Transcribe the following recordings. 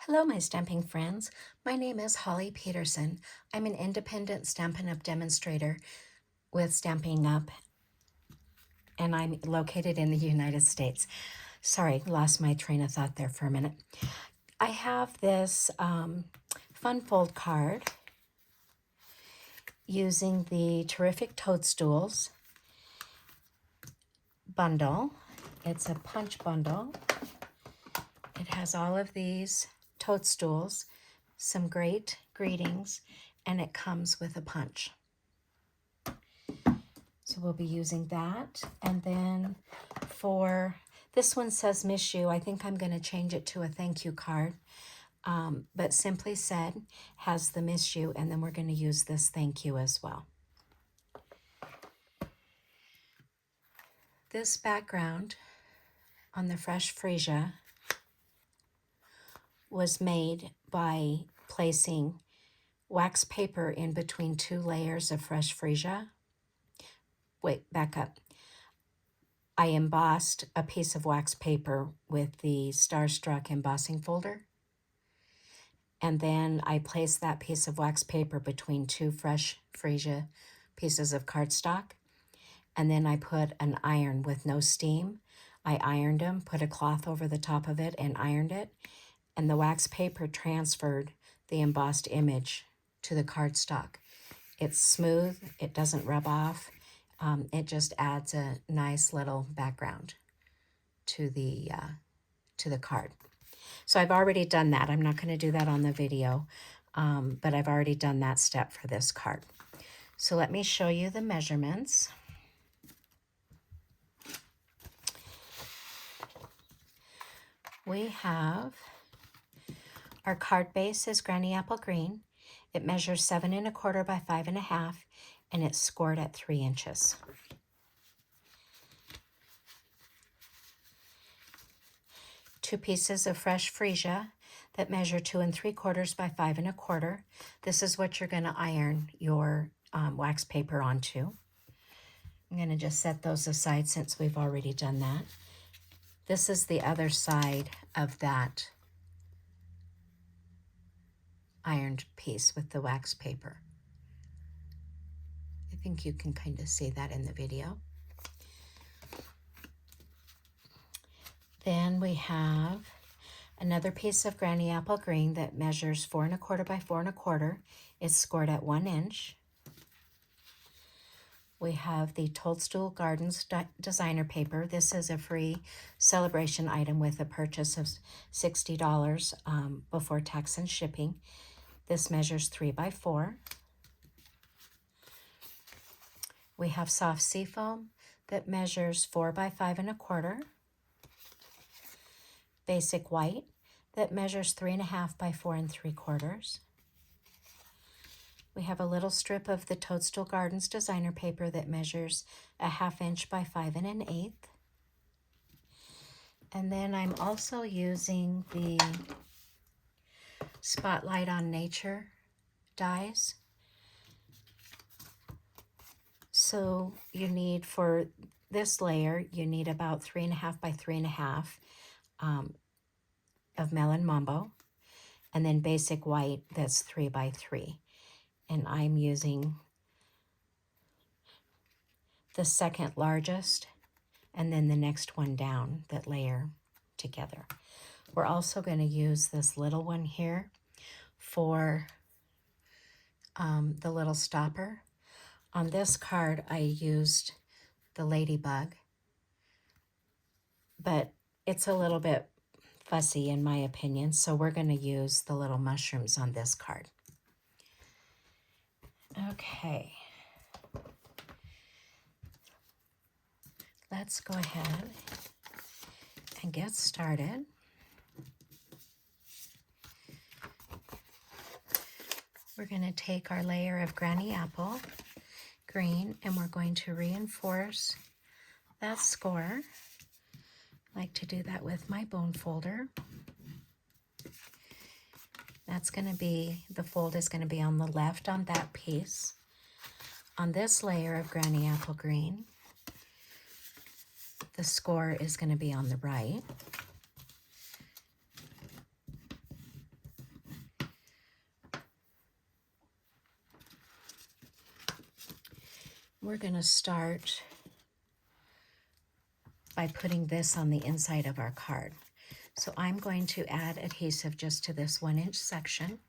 Hello, my stamping friends. My name is Holly Peterson. I'm an independent Stampin' Up! Demonstrator with Stamping Up, and I'm located in the United States. Sorry, lost my train of thought there for a minute. I have this Fun Fold card using the Terrific Toadstools bundle. It's a punch bundle. It has all of these toadstools, some great greetings, and it comes with a punch. So we'll be using that. And then for this one says miss you. I think I'm going to change it to a thank you card. But Simply Said has the miss you, and then we're going to use this thank you as well. This background on the Fresh Freesia was made by placing wax paper in between 2 layers of Fresh Freesia. Wait, back up. I embossed a piece of wax paper with the Starstruck embossing folder. And then I placed that piece of wax paper between 2 Fresh Freesia pieces of cardstock. And then I put an iron with no steam. I ironed them, put a cloth over the top of it and ironed it. And the wax paper transferred the embossed image to the cardstock. It's smooth, it doesn't rub off. It just adds a nice little background to the card. So I've already done that. I'm not going to do that on the video, but I've already done that step for this card. So let me show you the measurements. We have our card base is Granny Apple Green. It measures 7 1/4 by 5 1/2, and it's scored at 3 inches. Two pieces of Fresh Freesia that measure 2 3/4 by 5 1/4. This is what you're going to iron your wax paper onto. I'm going to just set those aside since we've already done that. This is the other side of that ironed piece with the wax paper. I think you can kind of see that in the video. Then we have another piece of Granny Apple Green that measures 4 1/4 by 4 1/4. It's scored at 1 inch. We have the Toadstool Gardens designer paper. This is a free Sale-A-Bration item with a purchase of $60 before tax and shipping. This measures 3 by 4. We have soft seafoam that measures 4 by 5 1/4. Basic white that measures 3 1/2 by 4 3/4. We have a little strip of the Toadstool Gardens designer paper that measures 1/2 inch by 5 1/8. And then I'm also using the Spotlight on Nature dies. So you need, for this layer, you need about 3 1/2 by 3 1/2 of Melon Mamo, and then basic white that's 3 by 3. And I'm using the second largest and then the next one down that layer together. We're also going to use this little one here for the little stopper. On this card, I used the ladybug, but it's a little bit fussy in my opinion, so we're going to use the little mushrooms on this card. Okay. Let's go ahead and get started. We're going to take our layer of Granny Apple Green and we're going to reinforce that score. I like to do that with my bone folder. That's going to be, the fold is going to be on the left on that piece. On this layer of Granny Apple Green, the score is going to be on the right. We're going to start by putting this on the inside of our card. So I'm going to add adhesive just to this 1-inch section.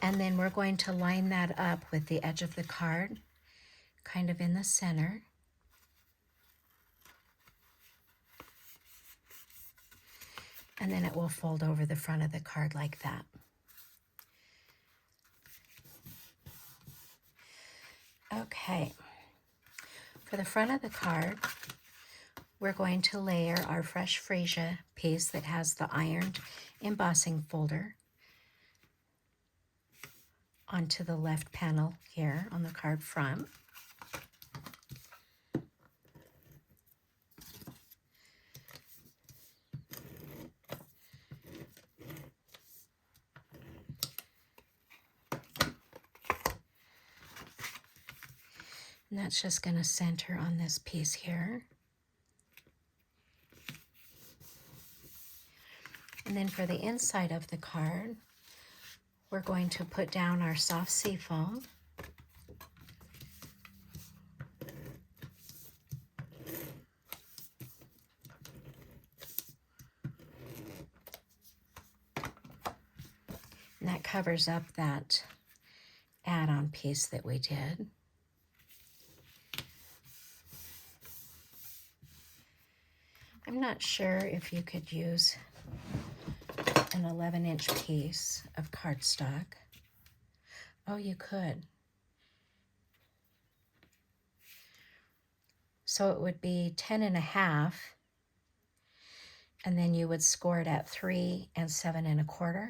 And then we're going to line that up with the edge of the card, kind of in the center. And then it will fold over the front of the card like that. Okay, for the front of the card, we're going to layer our Fresh Freesia piece that has the ironed embossing folder onto the left panel here on the card front. And that's just going to center on this piece here. And then for the inside of the card, we're going to put down our soft seafoam. And that covers up that add-on piece that we did. I'm not sure if you could use an 11-inch piece of cardstock. Oh, you could. So it would be 10.5, and then you would score it at 3 7 1/4.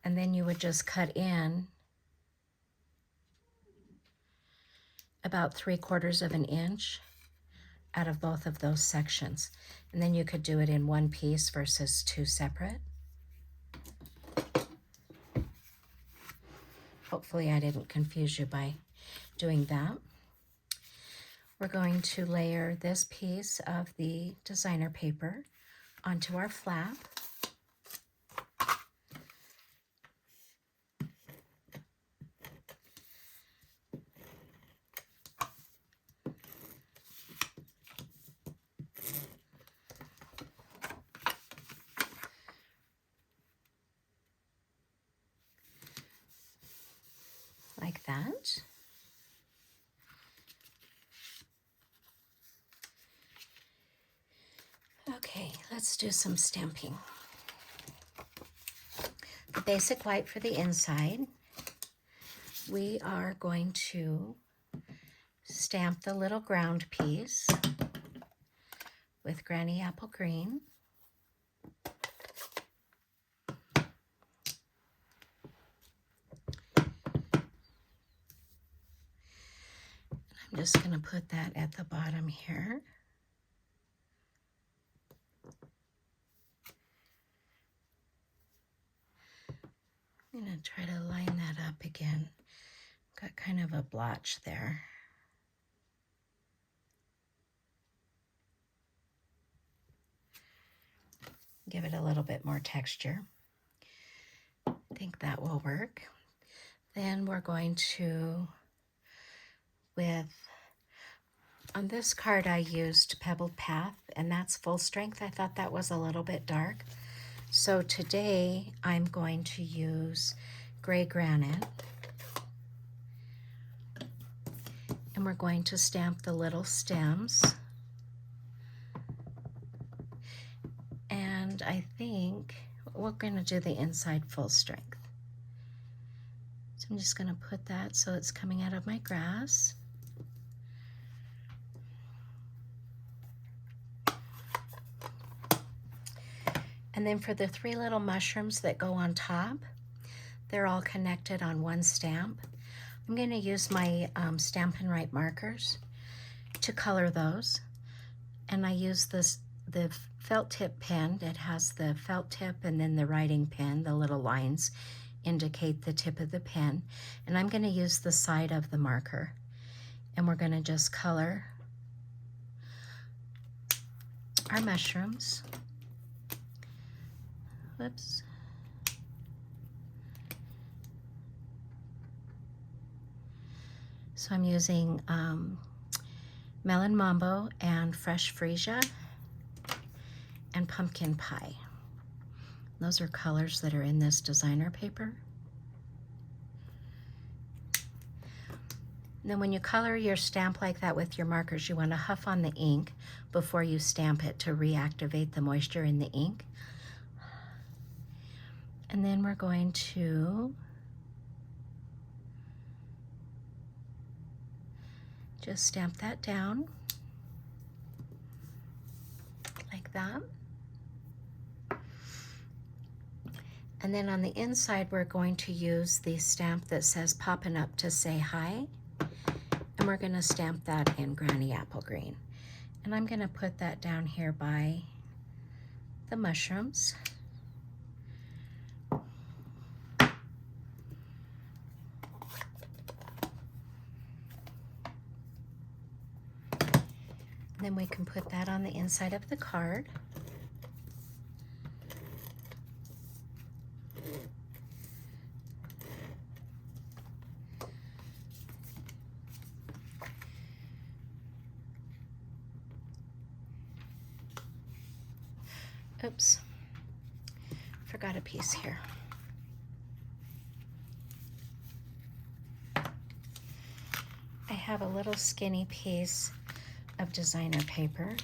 And then you would just cut in about 3/4 of an inch out of both of those sections. And then you could do it in one piece versus two separate. Hopefully I didn't confuse you by doing that. We're going to layer this piece of the designer paper onto our flap. Like that. Okay, let's do some stamping. The basic white for the inside. We are going to stamp the little ground piece with Granny Apple Green. I'm just going to put that at the bottom here. I'm going to try to line that up again. Got kind of a blotch there. Give it a little bit more texture. I think that will work. Then we're going to, on this card I used Pebbled Path, and that's full strength. I thought that was a little bit dark. So today I'm going to use Gray Granite. And we're going to stamp the little stems. And I think we're going to do the inside full strength. So I'm just going to put that so it's coming out of my grass. And then for the 3 little mushrooms that go on top, they're all connected on one stamp. I'm going to use my Stampin' Write markers to color those. And I use the felt tip pen that has the felt tip and then the writing pen. The little lines indicate the tip of the pen. And I'm going to use the side of the marker. And we're going to just color our mushrooms. Whoops. So I'm using Melon Mamo and Fresh Freesia and Pumpkin Pie. Those are colors that are in this designer paper. And then when you color your stamp like that with your markers, you want to huff on the ink before you stamp it to reactivate the moisture in the ink. And then we're going to just stamp that down like that. And then on the inside, we're going to use the stamp that says "Poppin' Up to Say Hi." And we're going to stamp that in Granny Apple Green. And I'm going to put that down here by the mushrooms. Then we can put that on the inside of the card. Oops, forgot a piece here. I have a little skinny piece of designer paper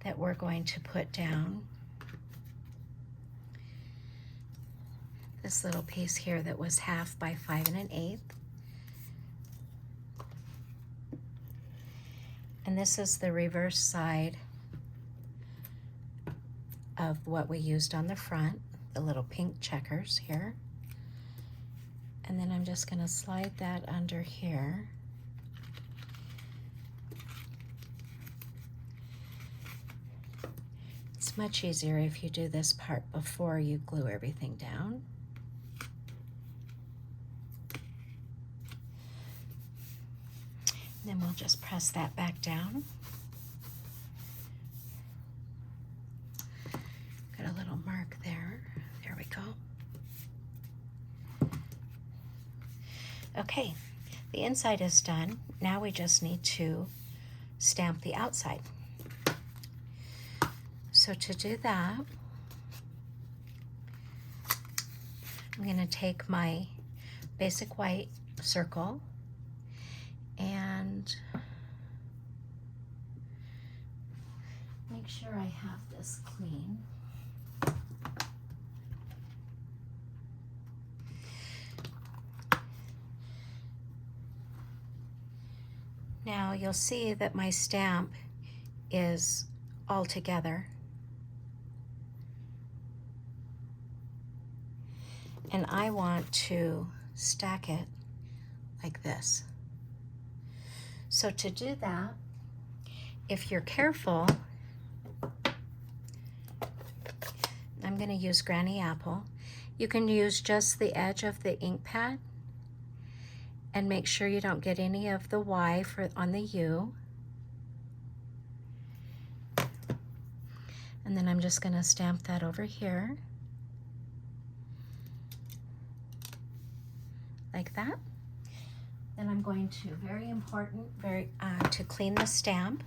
that we're going to put down. This little piece here that was 1/2 by 5 1/8. And this is the reverse side of what we used on the front, the little pink checkers here. And then I'm just going to slide that under here. It's much easier if you do this part before you glue everything down. Then we'll just press that back down. Got a little mark there. There we go. Okay, the inside is done. Now we just need to stamp the outside. So to do that, I'm going to take my basic white circle and make sure I have this clean. Now you'll see that my stamp is all together. And I want to stack it like this. So to do that, if you're careful, I'm going to use Granny Apple. You can use just the edge of the ink pad and make sure you don't get any of the Y on the U. And then I'm just going to stamp that over here like that. Then I'm going to, very important, to clean the stamp.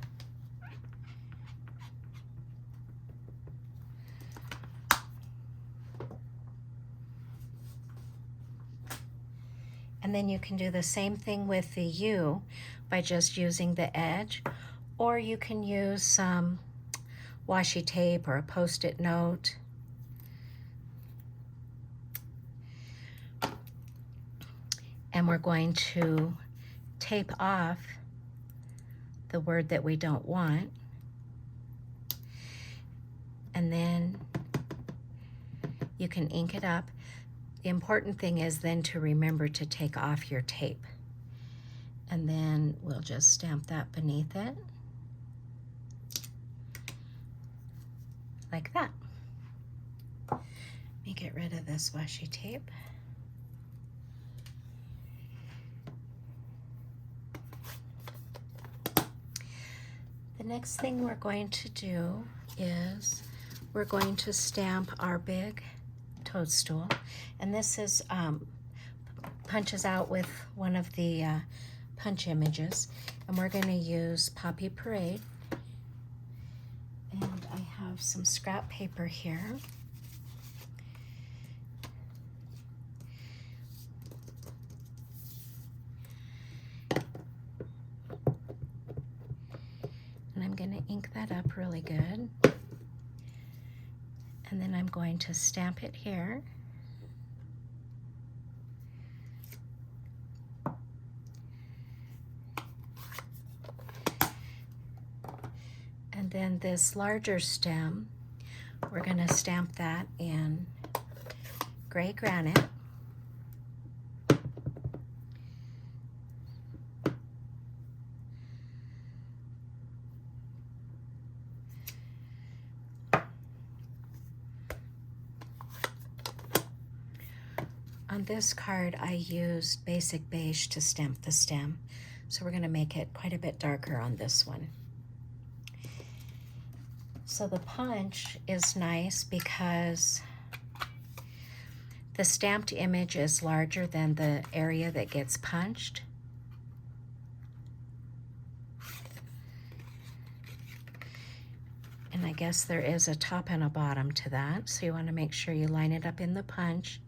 And then you can do the same thing with the U by just using the edge, or you can use some washi tape or a Post-it note. And we're going to tape off the word that we don't want. And then you can ink it up. The important thing is then to remember to take off your tape. And then we'll just stamp that beneath it. Like that. Let me get rid of this washi tape. next thing we're going to do is we're going to stamp our big toadstool, and this is punches out with one of the punch images, and we're going to use Poppy Parade, and I have some scrap paper here. And I'm going to ink that up really good. And then I'm going to stamp it here. And then this larger stem, we're going to stamp that in gray granite. On this card, I used basic beige to stamp the stem, so we're going to make it quite a bit darker on this one. So the punch is nice because the stamped image is larger than the area that gets punched. And I guess there is a top and a bottom to that, so you want to make sure you line it up in the punch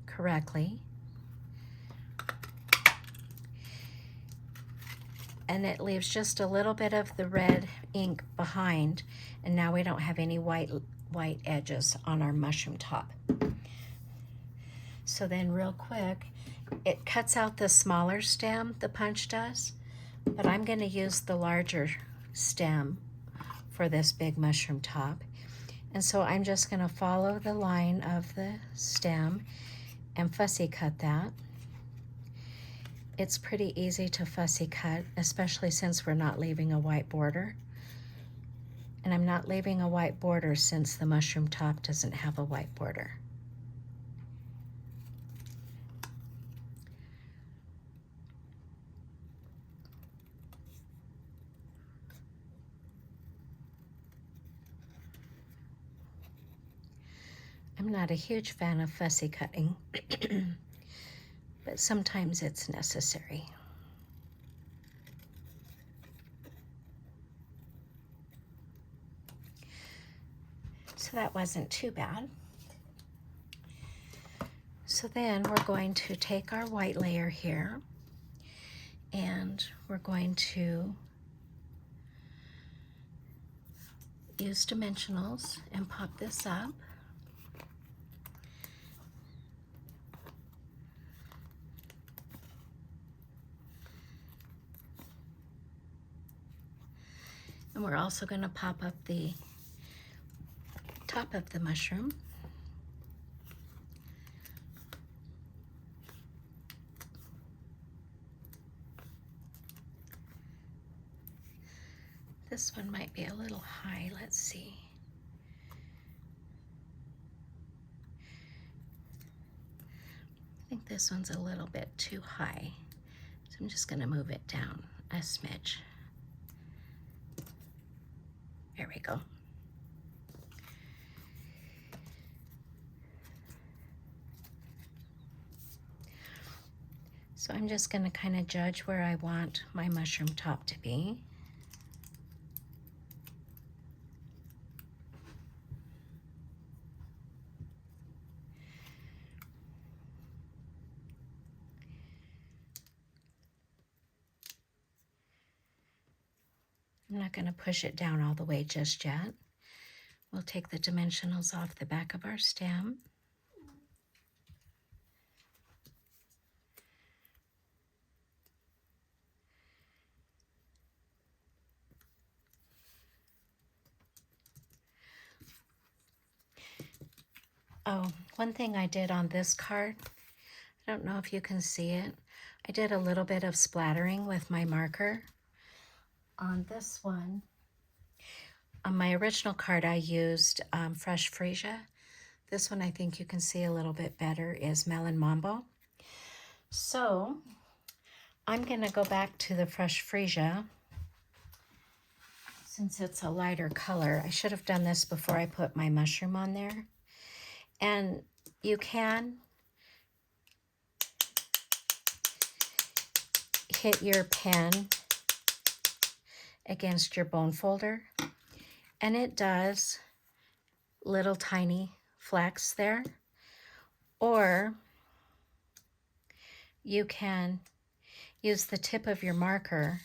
correctly. And it leaves just a little bit of the red ink behind, and now we don't have any white edges on our mushroom top. So then real quick, it cuts out the smaller stem, the punch does, but I'm going to use the larger stem for this big mushroom top. And so I'm just going to follow the line of the stem and fussy cut that. It's pretty easy to fussy cut, especially since we're not leaving a white border. And I'm not leaving a white border since the mushroom top doesn't have a white border. I'm not a huge fan of fussy cutting, but sometimes it's necessary. So that wasn't too bad. So then we're going to take our white layer here, and we're going to use dimensionals and pop this up. And we're also going to pop up the top of the mushroom. This one might be a little high. Let's see. I think this one's a little bit too high. So I'm just going to move it down a smidge. There we go. So I'm just going to kind of judge where I want my mushroom top to be. I'm not going to push it down all the way just yet. We'll take the dimensionals off the back of our stem. Oh, one thing I did on this card, I don't know if you can see it, I did a little bit of splattering with my marker. On this one, on my original card, I used Fresh Freesia. This one I think you can see a little bit better is Melon Mamo. So I'm going to go back to the Fresh Freesia Since it's a lighter color, I should have done this before I put my mushroom on there. And you can hit your pen against your bone folder, and it does little tiny flecks there. Or you can use the tip of your marker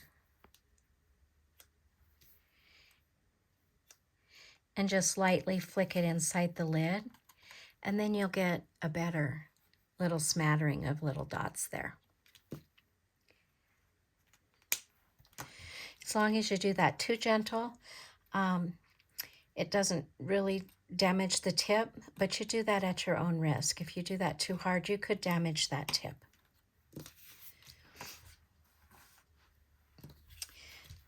and just lightly flick it inside the lid, and then you'll get a better little smattering of little dots there. As long as you do that too gentle, it doesn't really damage the tip, but you do that at your own risk. If you do that too hard, you could damage that tip.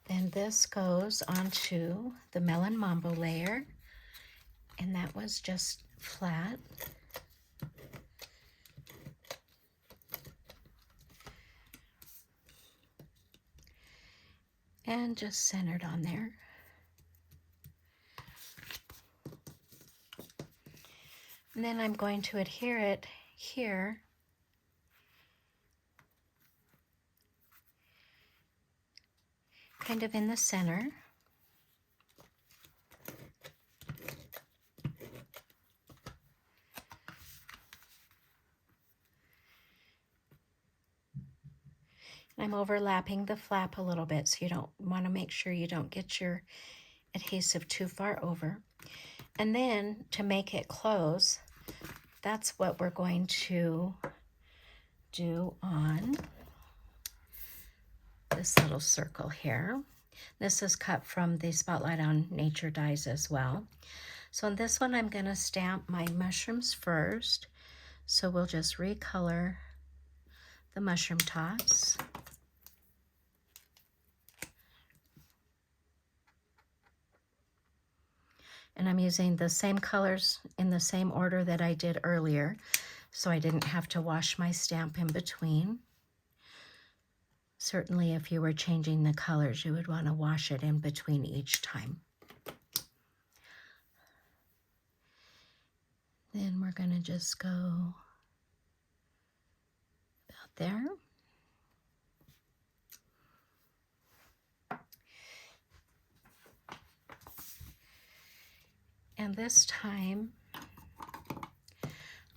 Then this goes onto the Melon Mamo layer, and that was just flat. And just centered on there. And then I'm going to adhere it here kind of in the center. I'm overlapping the flap a little bit, so you don't want to make sure you don't get your adhesive too far over. And then to make it close, that's what we're going to do on this little circle here. This is cut from the Spotlight on Nature dies as well. So on this one, I'm going to stamp my mushrooms first. So we'll just recolor the mushroom tops. And I'm using the same colors in the same order that I did earlier, so I didn't have to wash my stamp in between. Certainly, if you were changing the colors, you would want to wash it in between each time. Then we're going to just go about there. And this time,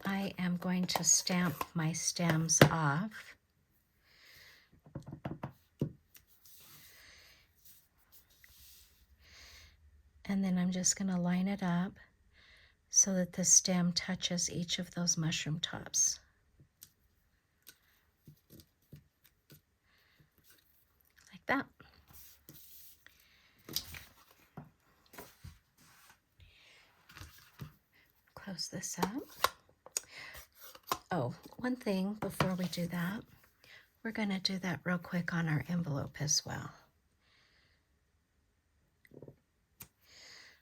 I am going to stamp my stems off. And then I'm just going to line it up so that the stem touches each of those mushroom tops. Like that. Close this up. Oh, one thing before we do that, we're going to do that real quick on our envelope as well.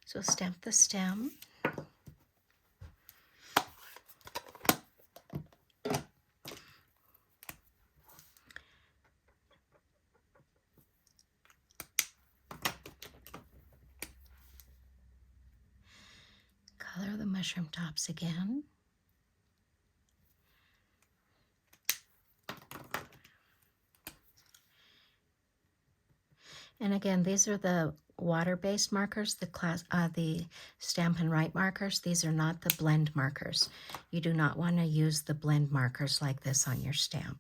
So stamp the stem. Color the mushroom tops again. And again, these are the water-based markers, the Stampin' Write markers. These are not the blend markers. You do not want to use the blend markers like this on your stamp.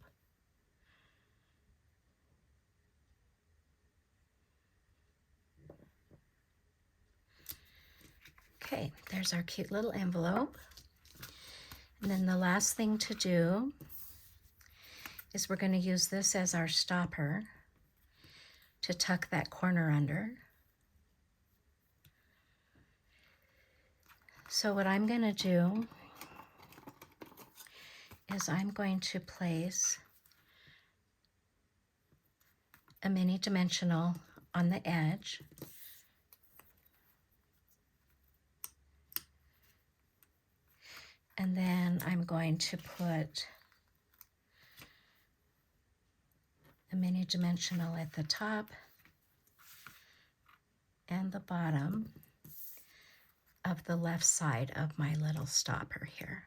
Okay, there's our cute little envelope. And then the last thing to do is we're going to use this as our stopper to tuck that corner under. So what I'm going to do is I'm going to place a mini dimensional on the edge. And then I'm going to put a mini dimensional at the top and the bottom of the left side of my little stopper here.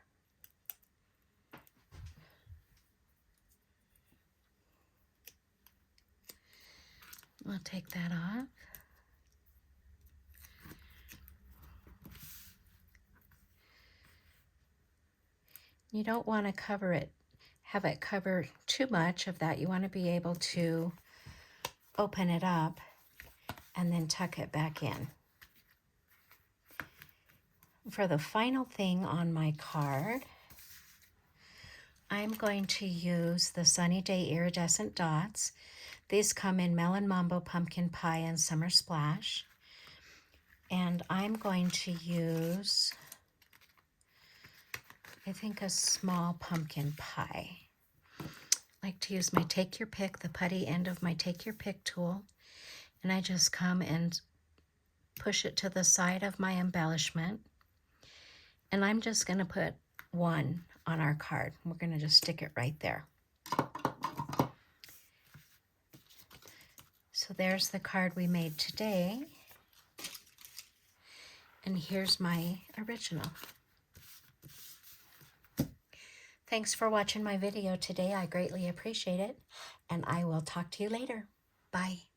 We'll take that off. You don't want to cover it, have it cover too much of that. You want to be able to open it up and then tuck it back in. For the final thing on my card, I'm going to use the Sunny Day Iridescent Dots. These come in Melon Mamo, Pumpkin Pie, and Summer Splash. And I'm going to use, I think, a small pumpkin pie. I like to use my Take Your Pick, the putty end of my Take Your Pick tool. And I just come and push it to the side of my embellishment. And I'm just going to put one on our card. We're going to just stick it right there. So there's the card we made today. And here's my original. Thanks for watching my video today. I greatly appreciate it. And I will talk to you later. Bye.